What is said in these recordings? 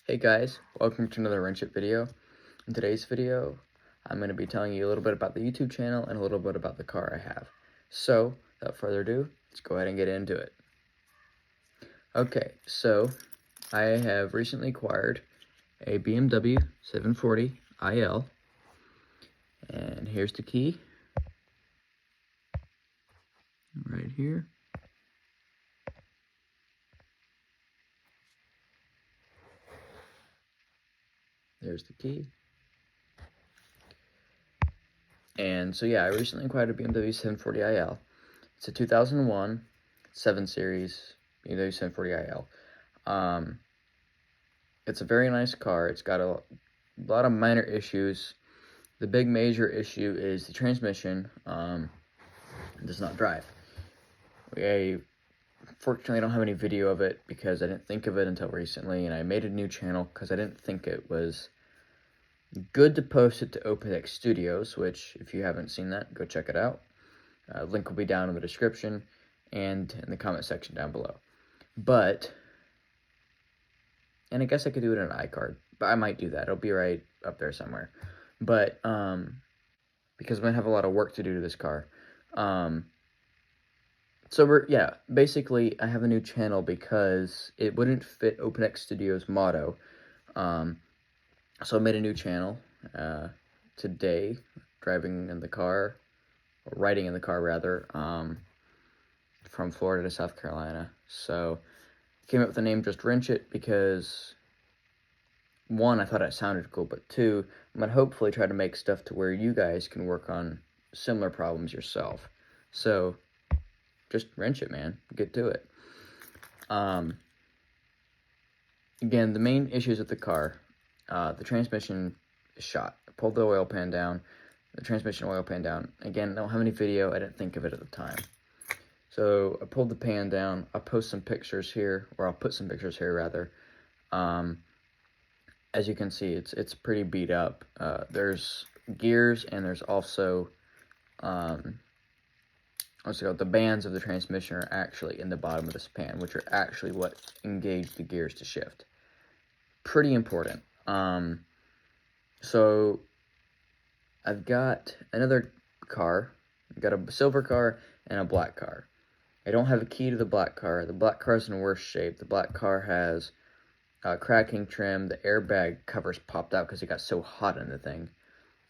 Hey guys, welcome to another Wrench It video. In today's video, I'm going to be telling you a little bit about the YouTube channel and a little bit about the car I have. So, without further ado, let's go ahead and get into it. Okay, so I have recently acquired a BMW 740 IL, and here's the key, right here. There's the key. And so yeah, I recently acquired a BMW 740 IL. It's a 2001 7 Series BMW 740 IL. It's a very nice car. It's got a lot of minor issues. The big major issue is the transmission does not drive. I fortunately don't have any video of it because I didn't think of it until recently, and I made a new channel because I didn't think it was good to post it to OpenX Studios, which if you haven't seen that, go check it out. Link will be down in the description and in the comment section down below. And I guess I could do it in an iCard, but I might do that. It'll be right up there somewhere. But, because I'm going to have a lot of work to do to this car. Basically, I have a new channel because it wouldn't fit OpenX Studios' motto. So I made a new channel, today, riding in the car, rather, from Florida to South Carolina. So, came up with the name Just Wrench It because, one, I thought it sounded cool, but two, I'm going to hopefully try to make stuff to where you guys can work on similar problems yourself. So, just wrench it, man. Get to it. Again, the main issues with the car, the transmission is shot. I pulled the oil pan down, the transmission oil pan down. Again, I don't have any video. I didn't think of it at the time. So I pulled the pan down. I'll post some pictures here, or I'll put some pictures here rather. As you can see, it's pretty beat up. There's gears, and there's also the bands of the transmission are actually in the bottom of this pan, which are actually what engage the gears to shift. Pretty important. So I've got another car. I've got a silver car and a black car. I don't have a key to the black car. The black car is in worse shape. The black car has cracking trim. The airbag covers popped out because it got so hot in the thing.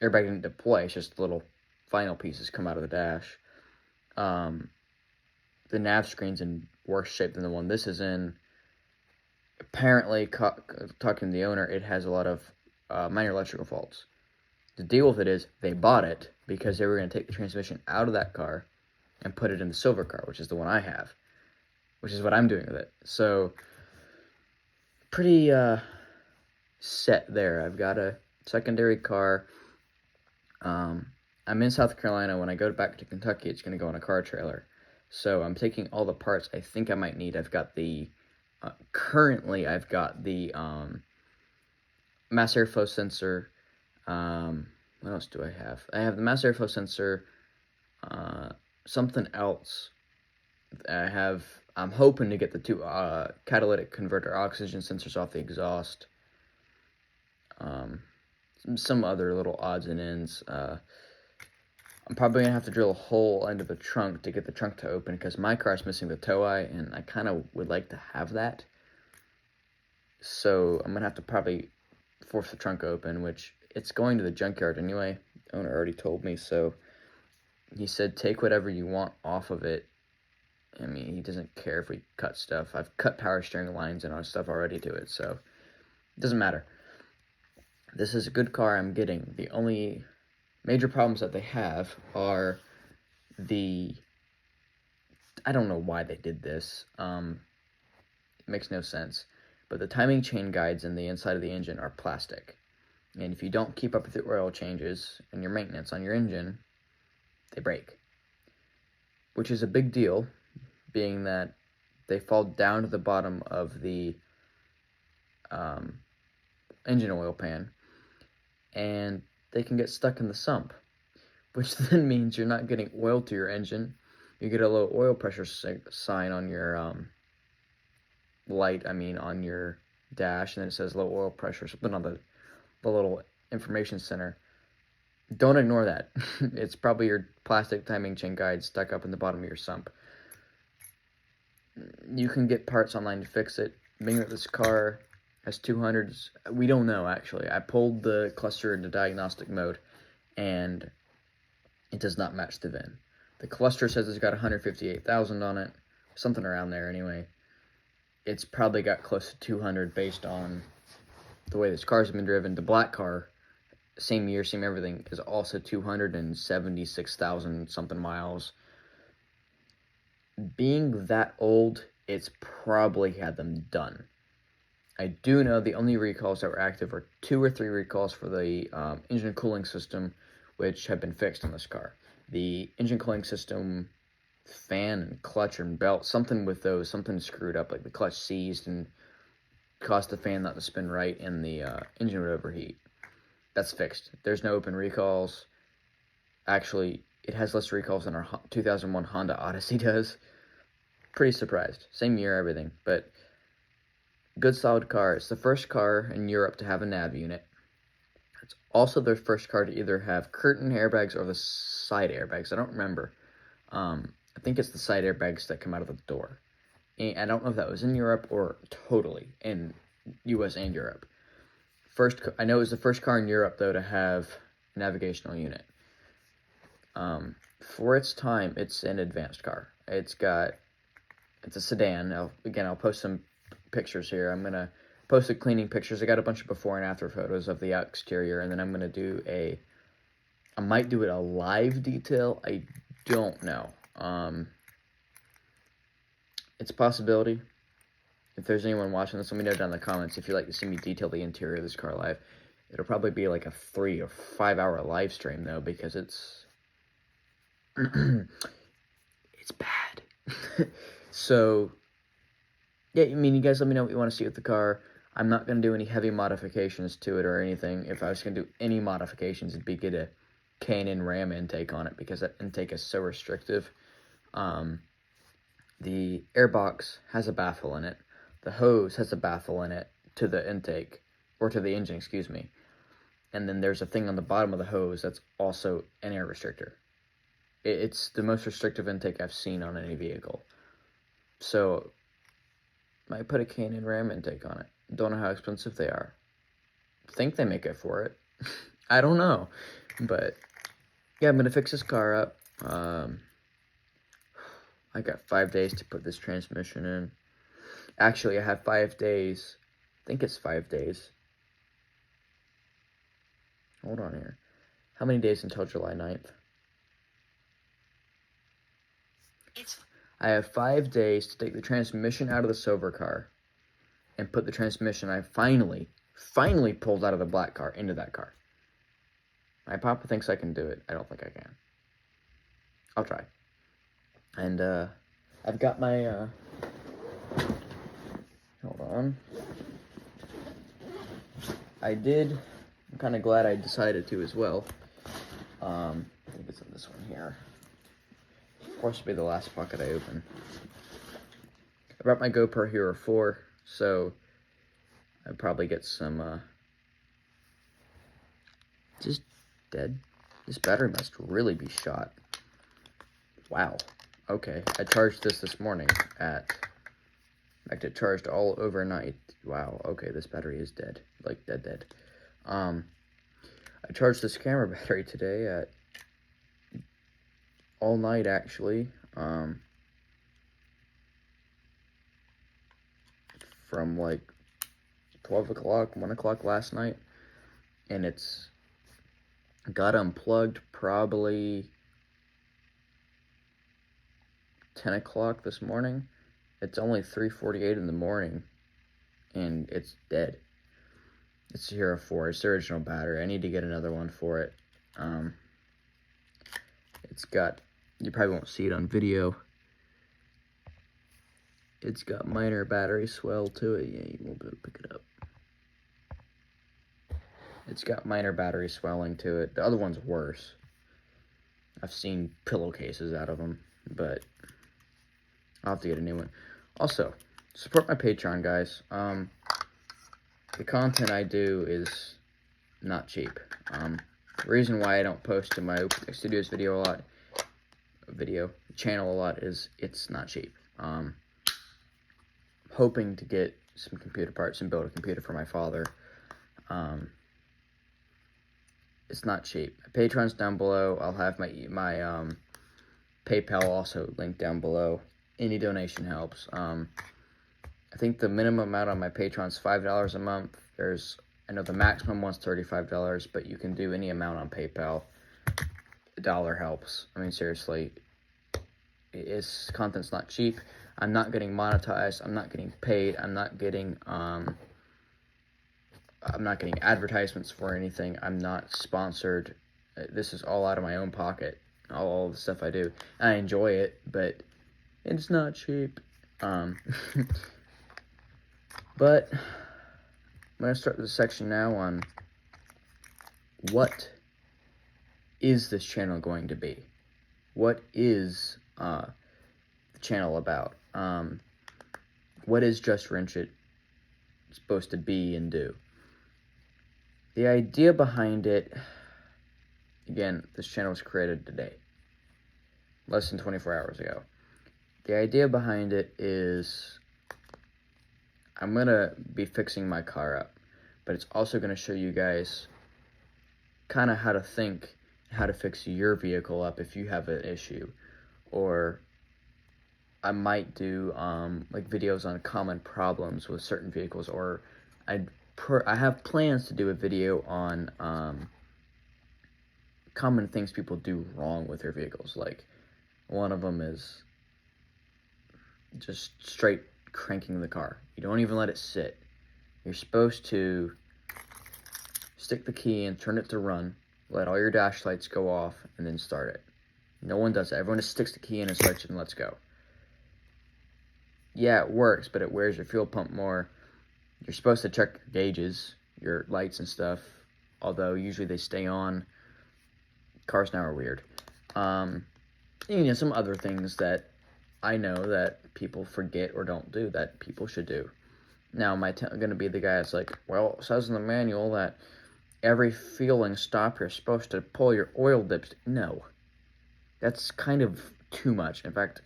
Airbag didn't deploy. It's just little final pieces come out of the dash. The nav screen's in worse shape than the one this is in. Apparently, talking to the owner, it has a lot of minor electrical faults. The deal with it is they bought it because they were going to take the transmission out of that car and put it in the silver car, which is the one I have, which is what I'm doing with it. So, pretty set there. I've got a secondary car. I'm in South Carolina. When I go back to Kentucky, it's going to go on a car trailer. So I'm taking all the parts I think I might need. I've got the, currently I've got the mass airflow sensor. What else do I have? I have the mass airflow sensor, something else. I'm hoping to get the two catalytic converter oxygen sensors off the exhaust. Some other little odds and ends. I'm probably going to have to drill a hole into the trunk to get the trunk to open because my car's missing the tow eye, and I kind of would like to have that. So I'm going to have to probably force the trunk open, which it's going to the junkyard anyway. The owner already told me, so he said take whatever you want off of it. I mean, he doesn't care if we cut stuff. I've cut power steering lines and all stuff already to it, so it doesn't matter. This is a good car I'm getting. The only major problems that they have are I don't know why they did this. It makes no sense. But the timing chain guides in the inside of the engine are plastic. And if you don't keep up with the oil changes and your maintenance on your engine, they break. Which is a big deal, being that they fall down to the bottom of the engine oil pan, and they can get stuck in the sump, which then means you're not getting oil to your engine. You get a low oil pressure sign on your light, on your dash, and then it says low oil pressure, something on the little information center. Don't ignore that. It's probably your plastic timing chain guide stuck up in the bottom of your sump. You can get parts online to fix it. Being that this car has 200s, we don't know actually. I pulled the cluster into diagnostic mode, and it does not match the VIN. The cluster says it's got 158,000 on it, something around there anyway. It's probably got close to 200 based on the way this car's been driven. The black car, same year, same everything, is also 276,000 something miles. Being that old, it's probably had them done. I do know the only recalls that were active are 2 or 3 recalls for the engine cooling system, which have been fixed on this car. The engine cooling system, fan and clutch and belt, something with those, something screwed up, like the clutch seized and caused the fan not to spin right, and the engine would overheat. That's fixed. There's no open recalls. Actually, it has less recalls than our 2001 Honda Odyssey does. Pretty surprised. Same year, everything, but good solid car. It's the first car in Europe to have a nav unit. It's also their first car to either have curtain airbags or the side airbags. I don't remember. I think it's the side airbags that come out of the door. And I don't know if that was in Europe or totally in US and Europe. I know it was the first car in Europe, though, to have a navigational unit. For its time, it's an advanced car. It's a sedan. I'll post some pictures here. I'm going to post the cleaning pictures. I got a bunch of before and after photos of the exterior, and then I'm going to do I might do it a live detail. I don't know. It's a possibility. If there's anyone watching this, let me know down in the comments if you'd like to see me detail the interior of this car live. It'll probably be like a 3 or 5 hour live stream, though, because it's it's bad. So, yeah, I mean, you guys let me know what you want to see with the car. I'm not going to do any heavy modifications to it or anything. If I was going to do any modifications, it'd be get a K&N Ram intake on it, because that intake is so restrictive. The airbox has a baffle in it. The hose has a baffle in it to the intake, or to the engine, excuse me. And then there's a thing on the bottom of the hose that's also an air restrictor. It's the most restrictive intake I've seen on any vehicle. So, might put a K&N Ram intake on it. Don't know how expensive they are. Think they make it for it. I don't know. But, yeah, I'm going to fix this car up. I got 5 days to put this transmission in. Actually, I have 5 days. I think it's 5 days. Hold on here. How many days until July 9th? I have 5 days to take the transmission out of the silver car and put the transmission I finally pulled out of the black car into that car. My papa thinks I can do it. I don't think I can. I'll try. And, I've got my, hold on. I'm kind of glad I decided to as well. I think it's in this one here. Of course, it'll be the last pocket I open. I brought my GoPro Hero 4, so I'd probably get some, just dead. This battery must really be shot. Wow. Okay, I charged this morning it charged all overnight. Wow, okay, this battery is dead. Like, dead. I charged this camera battery today at all night, actually. From like 12 o'clock, 1 o'clock last night. And it's got unplugged probably 10 o'clock this morning. It's only 3:48 in the morning, and it's dead. It's the Hero 4. It's the original battery. I need to get another one for it. It's got, you probably won't see it on video. It's got minor battery swell to it. Yeah, you won't be able to pick it up. It's got minor battery swelling to it. The other one's worse. I've seen pillowcases out of them, but I'll have to get a new one. Also, support my Patreon, guys. the content I do is not cheap. The reason why I don't post to my OpenTech Studios channel a lot is it's not cheap. Hoping to get some computer parts and build a computer for my father. It's not cheap. My Patreon's down below. I'll have my PayPal also linked down below. Any donation helps. I think the minimum amount on my Patreon is $5 a month. I know the maximum one's $35, but you can do any amount on PayPal. $1 helps. I mean, seriously, content's not cheap. I'm not getting monetized. I'm not getting paid. I'm not getting advertisements for anything. I'm not sponsored. This is all out of my own pocket. All the stuff I do. I enjoy it, but it's not cheap. But I'm going to start this section now on what is this channel going to be? What is the channel about? What is Just Wrench It supposed to be and do? The idea behind it, again, this channel was created today, less than 24 hours ago. The idea behind it is I'm going to be fixing my car up, but it's also going to show you guys kind of how to think, how to fix your vehicle up if you have an issue. Or I might do like videos on common problems with certain vehicles, or I have plans to do a video on common things people do wrong with their vehicles. Like, one of them is just straight cranking the car. You don't even let it sit. You're supposed to stick the key in, turn it to run, let all your dash lights go off, and then start it. No one does that. Everyone just sticks the key in and starts it and let's go. Yeah, it works, but it wears your fuel pump more. You're supposed to check your gauges, your lights and stuff, although usually they stay on. Cars now are weird. Some other things that I know that people forget or don't do that people should do. Now, am I going to be the guy that's like, well, it says in the manual that every fueling stop you're supposed to pull your oil dipstick? No. That's kind of too much. In fact,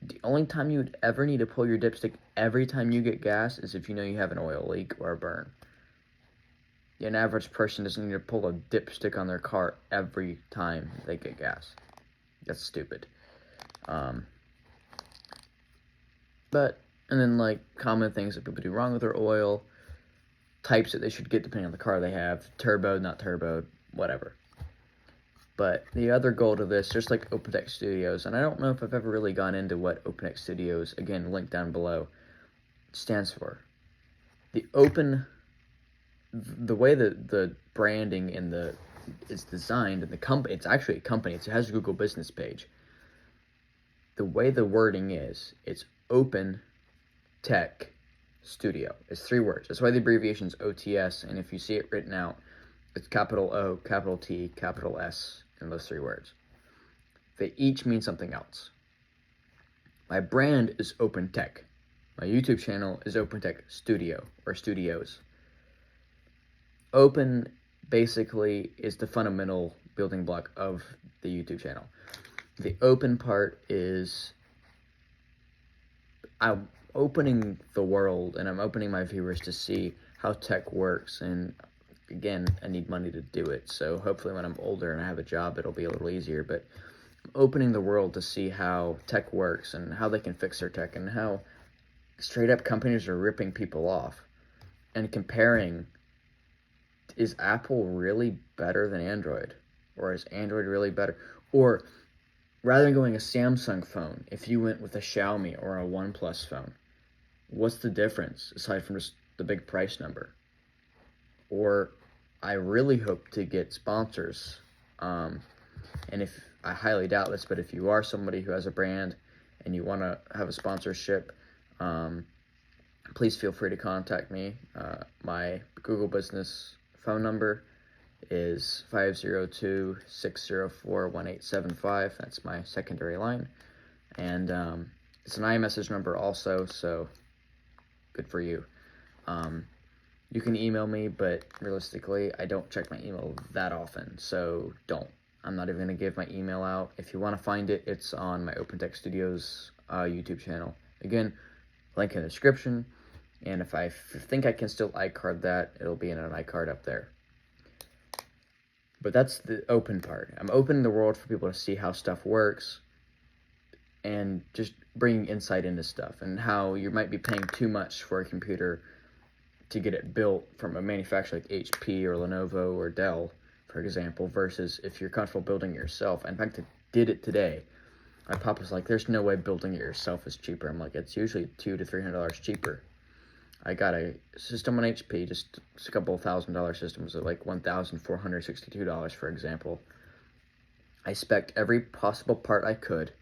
the only time you would ever need to pull your dipstick every time you get gas is if you know you have an oil leak or a burn. An average person doesn't need to pull a dipstick on their car every time they get gas. That's stupid. And then, like, common things that people do wrong with their oil, types that they should get depending on the car they have, turboed, not turboed, whatever. But the other goal to this, just like OpenTech Studios, and I don't know if I've ever really gone into what OpenTech Studios, again, link down below, stands for. The way that the branding and it's designed, and the company, it's actually a company, it has a Google business page. The way the wording is, it's Open Tech Studio. It's 3 words. That's why the abbreviation is OTS, and if you see it written out, it's capital O, capital T, capital S in those 3 words. They each mean something else. My brand is Open Tech. My YouTube channel is Open Tech Studio, or Studios. Open basically is the fundamental building block of the YouTube channel. The open part is I'm opening the world, and I'm opening my viewers to see how tech works, and again, I need money to do it, so hopefully when I'm older and I have a job, it'll be a little easier, but I'm opening the world to see how tech works, and how they can fix their tech, and how straight up companies are ripping people off, and comparing, is Apple really better than Android? Or is Android really better? Or, rather than going a Samsung phone, if you went with a Xiaomi or a OnePlus phone, what's the difference, aside from just the big price number? Or, I really hope to get sponsors, and if, I highly doubt this, but if you are somebody who has a brand, and you want to have a sponsorship, please feel free to contact me. My Google Business phone number is 502-604-1875. That's my secondary line. And it's an iMessage number also, so good for you. You can email me, but realistically, I don't check my email that often, so don't. I'm not even going to give my email out. If you want to find it, it's on my OpenTech Studios YouTube channel. Again, link in the description, and if I think I can still iCard that, it'll be in an iCard up there. But that's the open part. I'm opening the world for people to see how stuff works, and just bringing insight into stuff, and how you might be paying too much for a computer to get it built from a manufacturer like HP or Lenovo or Dell, for example, versus if you're comfortable building it yourself. In fact, I did it today. My pop was like, there's no way building it yourself is cheaper. I'm like, it's usually $200 to $300 cheaper. I got a system on HP, just a couple $1,000 systems at like $1,462, for example. I spec'd every possible part I could.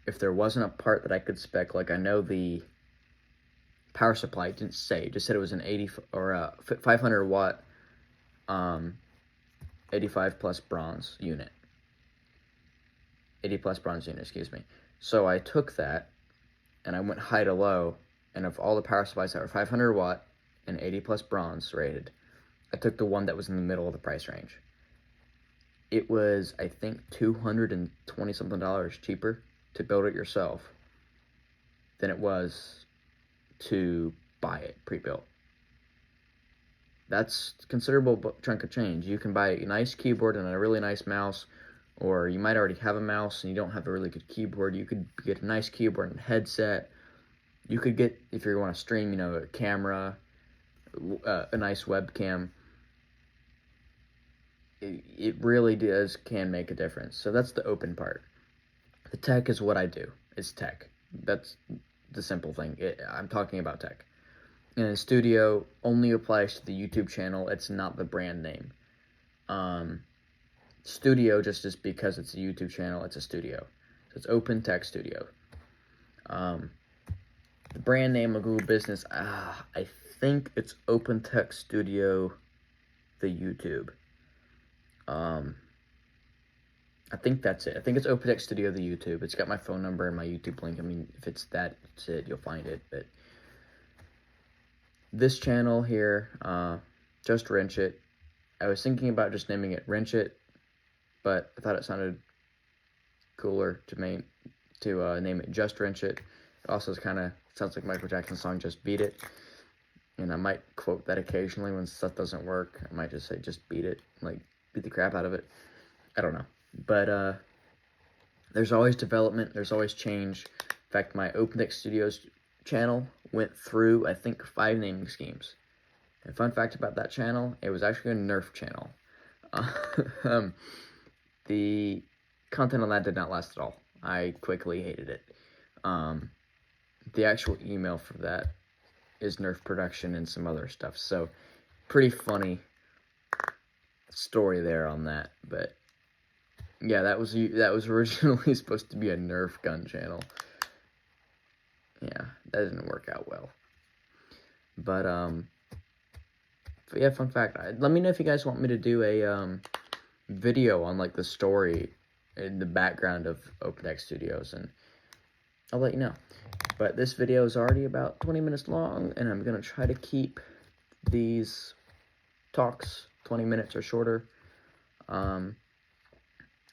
If there wasn't a part that I could spec, like I know the power supply, it didn't say, it just said it was an 80 or a 500 watt 85 plus bronze unit. 80 plus bronze unit, excuse me. So I took that and I went high to low, and of all the power supplies that were 500 watt and 80 plus bronze rated, I took the one that was in the middle of the price range. It was, I think, $220 something cheaper to build it yourself than it was to buy it pre-built. That's a considerable chunk of change. You can buy a nice keyboard and a really nice mouse, or you might already have a mouse and you don't have a really good keyboard. You could get a nice keyboard and headset. You could get, if you want to stream, you know, a camera, a nice webcam. It really can make a difference. So that's the open part. The tech is what I do. It's tech. That's the simple thing. I'm talking about tech. And the studio only applies to the YouTube channel. It's not the brand name. Studio just is because it's a YouTube channel. It's a studio. So it's OpenTech Studio. The brand name of Google Business, I think it's OpenTech Studio, the YouTube. I think that's it. I think it's OpenTech Studio, the YouTube. It's got my phone number and my YouTube link. I mean, if it's that, it's it. You'll find it. But this channel here, Just Wrench It. I was thinking about just naming it Wrench It, but I thought it sounded cooler to name it Just Wrench It. It also sounds like Michael Jackson's song Just Beat It. And I might quote that occasionally when stuff doesn't work. I might just say just beat it, like beat the crap out of it. I don't know. But there's always development, there's always change. In fact, my OpenTech Studios channel went through, I think, 5 naming schemes. And fun fact about that channel, it was actually a Nerf channel. The content on that did not last at all. I quickly hated it. The actual email for that is Nerf production and some other stuff. So, pretty funny story there on that. But yeah, that was originally supposed to be a Nerf gun channel. Yeah, that didn't work out well. But yeah, fun fact. Let me know if you guys want me to do a video on like the story in the background of OpenTech Studios, and I'll let you know. But this video is already about 20 minutes long, and I'm gonna try to keep these talks 20 minutes or shorter.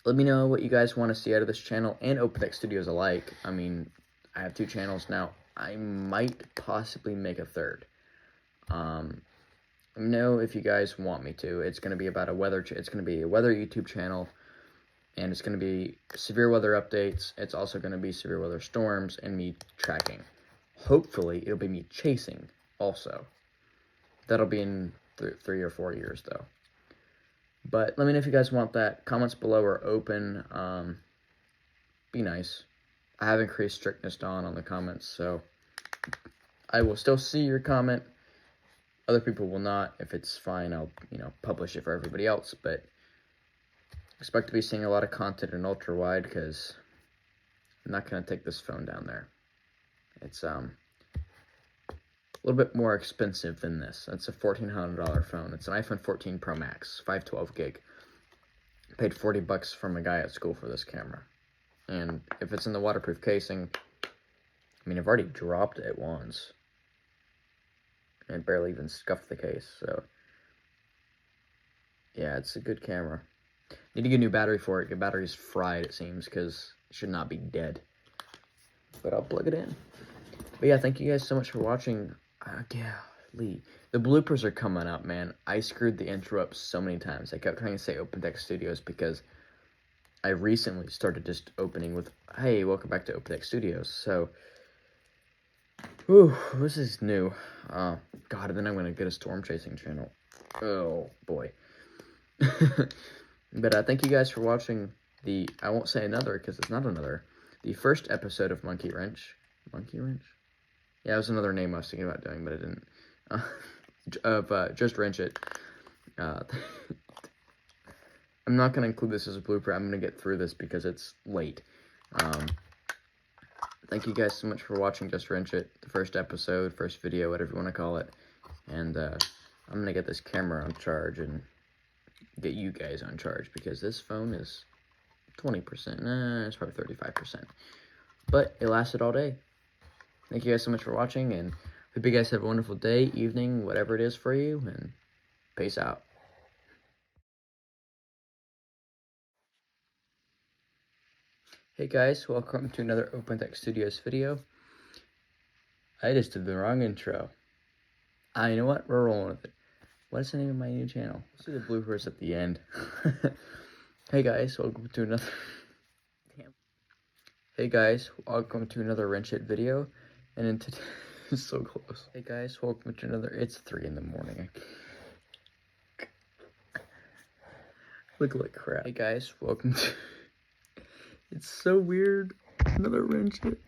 Let me know what you guys want to see out of this channel and OpenTech Studios alike. I mean, I have 2 channels now. I might possibly make a third. Let me know if you guys want me to. It's going to be about a weather YouTube channel, and it's going to be severe weather updates. It's also going to be severe weather storms and me tracking. Hopefully, it'll be me chasing also. That'll be in 3 or 4 years, though. But let me know if you guys want that. Comments below are open. Be nice. I have increased strictness on the comments, so I will still see your comment. Other people will not. If it's fine, I'll publish it for everybody else. But expect to be seeing a lot of content in ultra wide, because I'm not gonna take this phone down there. It's a little bit more expensive than this. It's a $1,400 phone. It's an iPhone 14 Pro Max, 512 gig. Paid $40 from a guy at school for this camera. And if it's in the waterproof casing, I mean, I've already dropped it once. and barely even scuffed the case, so yeah, it's a good camera. Need to get a new battery for it. Your battery's fried, it seems, because it should not be dead. But I'll plug it in. But yeah, thank you guys so much for watching. Golly. The bloopers are coming up, man. I screwed the intro up so many times. I kept trying to say OpenText Studios because I recently started just opening with, hey, welcome back to OpenText Studios. So, whew, this is new. God, and then I'm going to get a storm chasing channel. Oh, boy. But thank you guys for watching the, I won't say another because it's not another, the first episode of Monkey Wrench. Monkey Wrench? Yeah, it was another name I was thinking about doing, but I didn't. Of Just Wrench It. I'm not going to include this as a blooper. I'm going to get through this because it's late. Thank you guys so much for watching Just Wrench It, the first episode, first video, whatever you want to call it. And I'm going to get this camera on charge and get you guys on charge because this phone is 20%. Nah, it's probably 35%. But it lasted all day. Thank you guys so much for watching, and hope you guys have a wonderful day, evening, whatever it is for you, and peace out. Hey guys, welcome to another OpenText Studios video. I just did the wrong intro. You know what? We're rolling with it. What is the name of my new channel? Let's do the bloopers at the end. Hey guys, welcome to another... Hey guys, welcome to another Wrench It video, and in today... It's so close. Hey guys, welcome to another... It's 3 in the morning. Look like crap. Hey guys, welcome to... It's so weird. Another Wrench It.